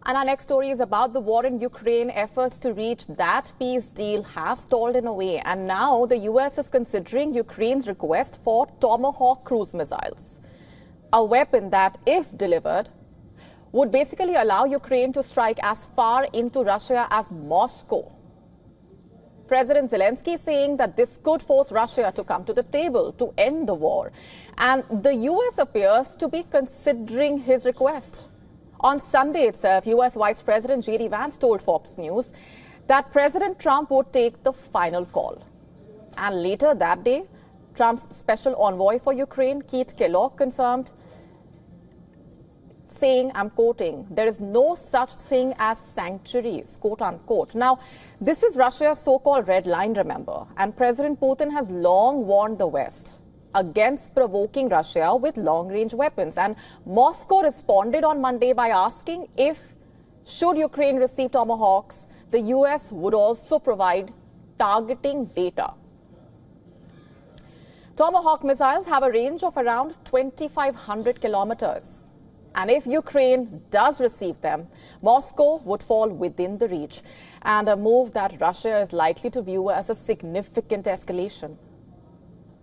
And our next story is about the war in Ukraine. Efforts to reach that peace deal have stalled in a way. And now the US is considering Ukraine's request for Tomahawk cruise missiles. A weapon that, if delivered, would basically allow Ukraine to strike as far into Russia as Moscow. President Zelensky saying that this could force Russia to come to the table to end the war. And the US appears to be considering his request. On Sunday itself, US Vice President Vance told Fox News that President Trump would take the final call. And later that day, Trump's special envoy for Ukraine, Keith Kellogg, confirmed, saying, I'm quoting, there is no such thing as sanctuaries, quote unquote. Now, this is Russia's so-called red line, remember, and President Putin has long warned the West against provoking Russia with long-range weapons. And Moscow responded on Monday by asking if, should Ukraine receive Tomahawks, the US would also provide targeting data. Tomahawk missiles have a range of around 2,500 kilometers. And if Ukraine does receive them, Moscow would fall within the reach, and a move that Russia is likely to view as a significant escalation.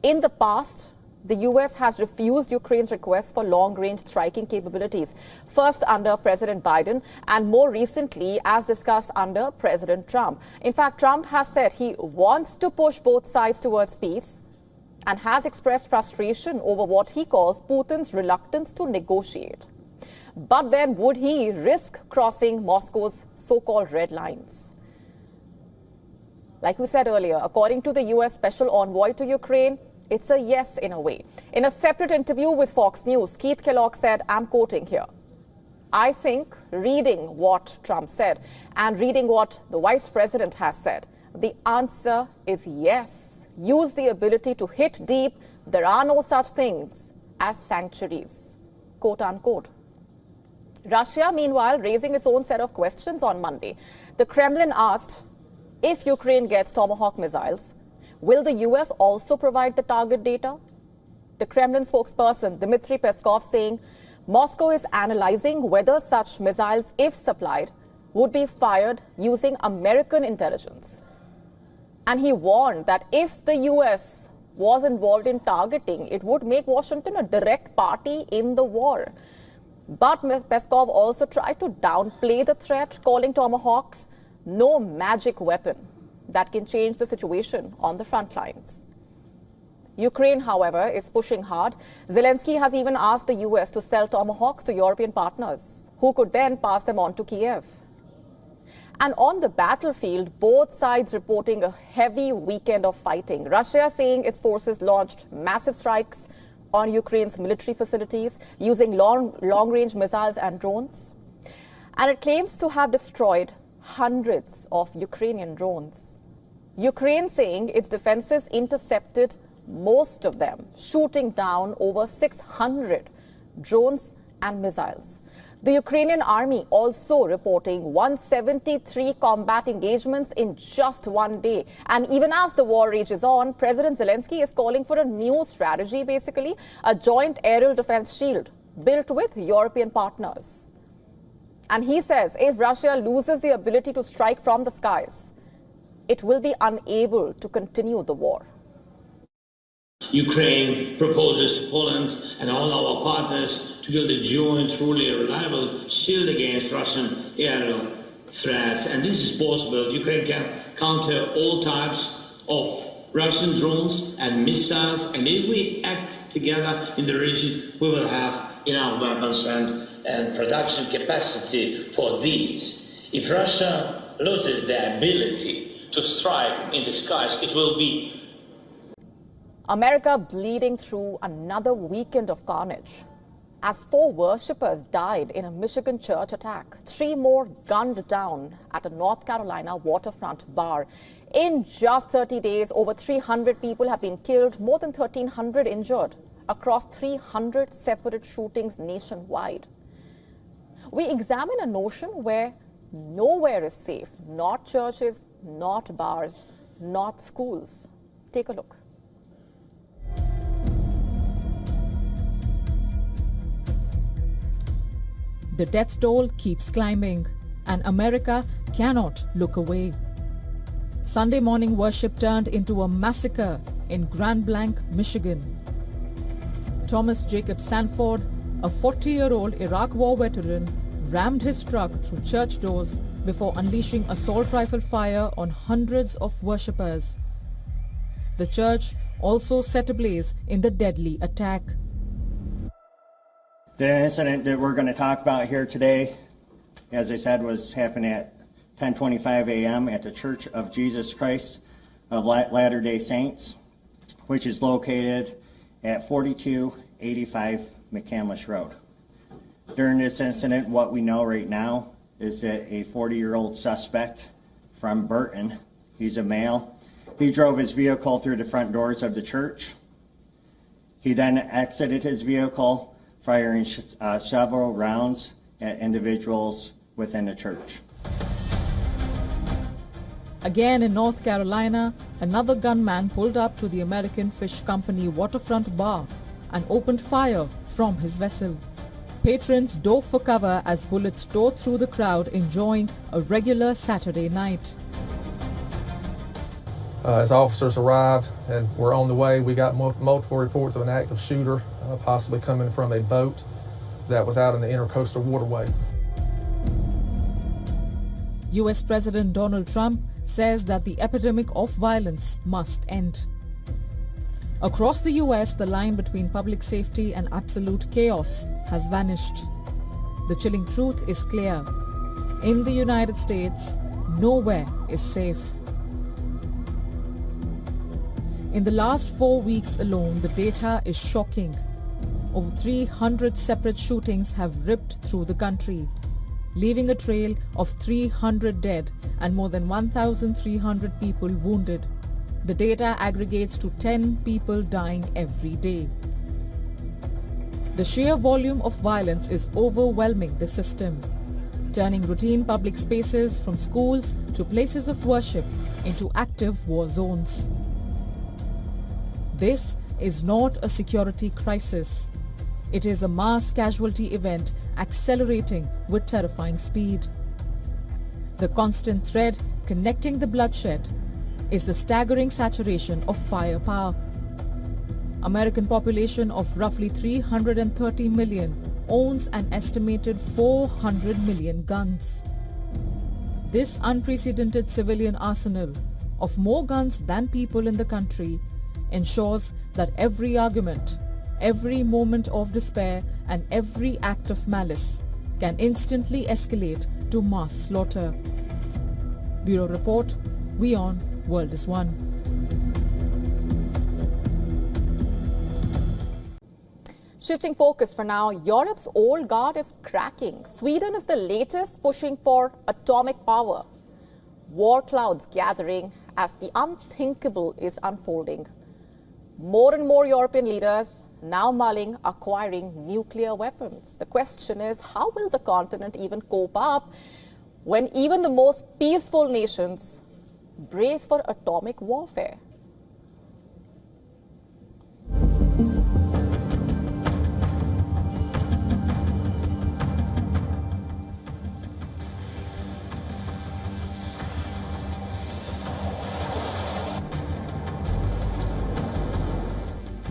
In the past, the US has refused Ukraine's request for long-range striking capabilities, first under President Biden and more recently as discussed under President Trump. In fact, Trump has said he wants to push both sides towards peace and has expressed frustration over what he calls Putin's reluctance to negotiate. But then would he risk crossing Moscow's so-called red lines? Like we said earlier, according to the US Special Envoy to Ukraine, it's a yes in a way. In a separate interview with Fox News, Keith Kellogg said, I'm quoting here, I think reading what Trump said and reading what the Vice President has said, the answer is yes. Use the ability to hit deep. There are no such things as sanctuaries, quote unquote. Russia, meanwhile, raising its own set of questions on Monday. The Kremlin asked, if Ukraine gets Tomahawk missiles, will the US also provide the target data? The Kremlin spokesperson, Dmitry Peskov, saying Moscow is analyzing whether such missiles, if supplied, would be fired using American intelligence. And he warned that if the US was involved in targeting, it would make Washington a direct party in the war. But Peskov also tried to downplay the threat, calling Tomahawks no magic weapon that can change the situation on the front lines. Ukraine, however, is pushing hard. Zelensky has even asked the US to sell Tomahawks to European partners, who could then pass them on to Kiev. And on the battlefield, both sides reporting a heavy weekend of fighting. Russia saying its forces launched massive strikes on Ukraine's military facilities using long-range missiles and drones. And it claims to have destroyed hundreds of Ukrainian drones. Ukraine saying its defenses intercepted most of them, shooting down over 600 drones and missiles. The Ukrainian army also reporting 173 combat engagements in just one day. And even as the war rages on, President Zelensky is calling for a new strategy, basically, a joint aerial defense shield built with European partners. And he says if Russia loses the ability to strike from the skies, it will be unable to continue the war. Ukraine proposes to Poland and all our partners to build a joint, truly reliable shield against Russian aerial threats. And this is possible. Ukraine can counter all types of Russian drones and missiles. And if we act together in the region, we will have enough weapons and production capacity for these. If Russia loses the ability to strike in the skies, it will be America bleeding through another weekend of carnage as 4 worshippers died in a Michigan church attack. 3 more gunned down at a North Carolina waterfront bar. In just 30 days, over 300 people have been killed, more than 1,300 injured across 300 separate shootings nationwide. We examine a notion where nowhere is safe, not churches, not bars, not schools. Take a look. The The death toll keeps climbing, and America cannot look away. Sunday morning worship turned into a massacre in Grand Blanc, Michigan. Thomas Jacob Sanford, a 40-year-old Iraq War veteran, rammed his truck through church doors before unleashing assault rifle fire on hundreds of worshippers. The church also set ablaze in the deadly attack. The incident that we're going to talk about here today, as I said, was happened at 10:25 a.m. at the Church of Jesus Christ of Latter-day Saints, which is located at 4285 McCandless Road. During this incident, what we know right now is that a 40-year-old suspect from Burton, he's a male, he drove his vehicle through the front doors of the church. He then exited his vehicle, firing several rounds at individuals within the church. Again in North Carolina, another gunman pulled up to the American Fish Company waterfront bar and opened fire from his vessel. Patrons dove for cover as bullets tore through the crowd enjoying a regular Saturday night. As officers arrived and were on the way, we got multiple reports of an active shooter, possibly coming from a boat that was out in the intercoastal waterway. U.S. President Donald Trump says that the epidemic of violence must end. Across the U.S., the line between public safety and absolute chaos has vanished. The chilling truth is clear. In the United States, nowhere is safe. In the last 4 weeks alone, the data is shocking. Over 300 separate shootings have ripped through the country, leaving a trail of 300 dead and more than 1,300 people wounded. The data aggregates to 10 people dying every day. The sheer volume of violence is overwhelming the system, turning routine public spaces from schools to places of worship into active war zones. This is not a security crisis. It is a mass casualty event accelerating with terrifying speed. The constant thread connecting the bloodshed is the staggering saturation of firepower. American population of roughly 330 million owns an estimated 400 million guns. This unprecedented civilian arsenal of more guns than people in the country ensures that every argument, every moment of despair, and every act of malice can instantly escalate to mass slaughter. Bureau Report, WION World is One. Shifting focus for now, Europe's old guard is cracking. Sweden is the latest pushing for atomic power. War clouds gathering as the unthinkable is unfolding. More and more European leaders now mulling acquiring nuclear weapons. The question is, how will the continent even cope up when even the most peaceful nations brace for atomic warfare?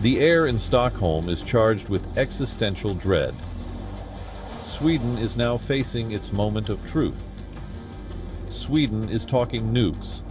The air in Stockholm is charged with existential dread. Sweden is now facing its moment of truth. Sweden is talking nukes.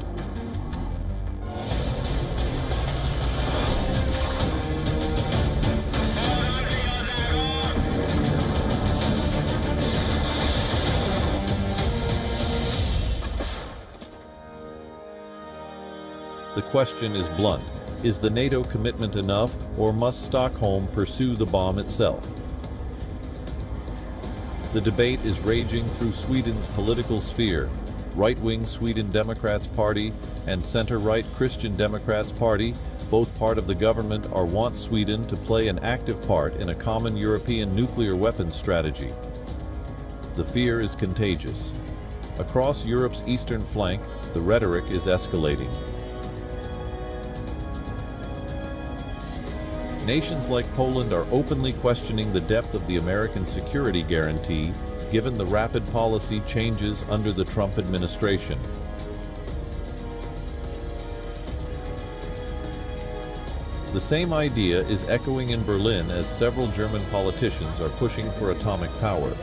The question is blunt. Is the NATO commitment enough, or must Stockholm pursue the bomb itself? The debate is raging through Sweden's political sphere. Right-wing Sweden Democrats Party and center-right Christian Democrats Party, both part of the government, want Sweden to play an active part in a common European nuclear weapons strategy. The fear is contagious. Across Europe's eastern flank, the rhetoric is escalating. Nations like Poland are openly questioning the depth of the American security guarantee, given the rapid policy changes under the Trump administration. The same idea is echoing in Berlin as several German politicians are pushing for atomic power.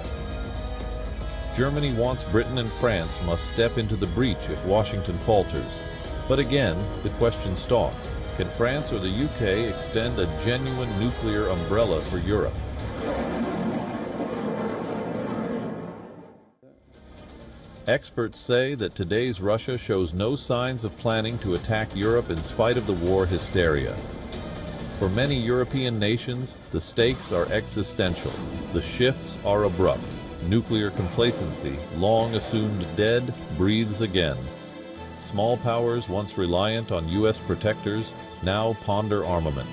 Germany wants Britain and France must step into the breach if Washington falters. But again, the question stalks. Can France or the UK extend a genuine nuclear umbrella for Europe? Experts say that today's Russia shows no signs of planning to attack Europe in spite of the war hysteria. For many European nations, the stakes are existential. The shifts are abrupt. Nuclear complacency, long assumed dead, breathes again. Small powers once reliant on U.S. protectors now ponder armament.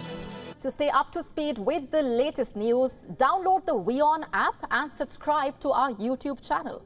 To stay up to speed with the latest news, download the WION app and subscribe to our YouTube channel.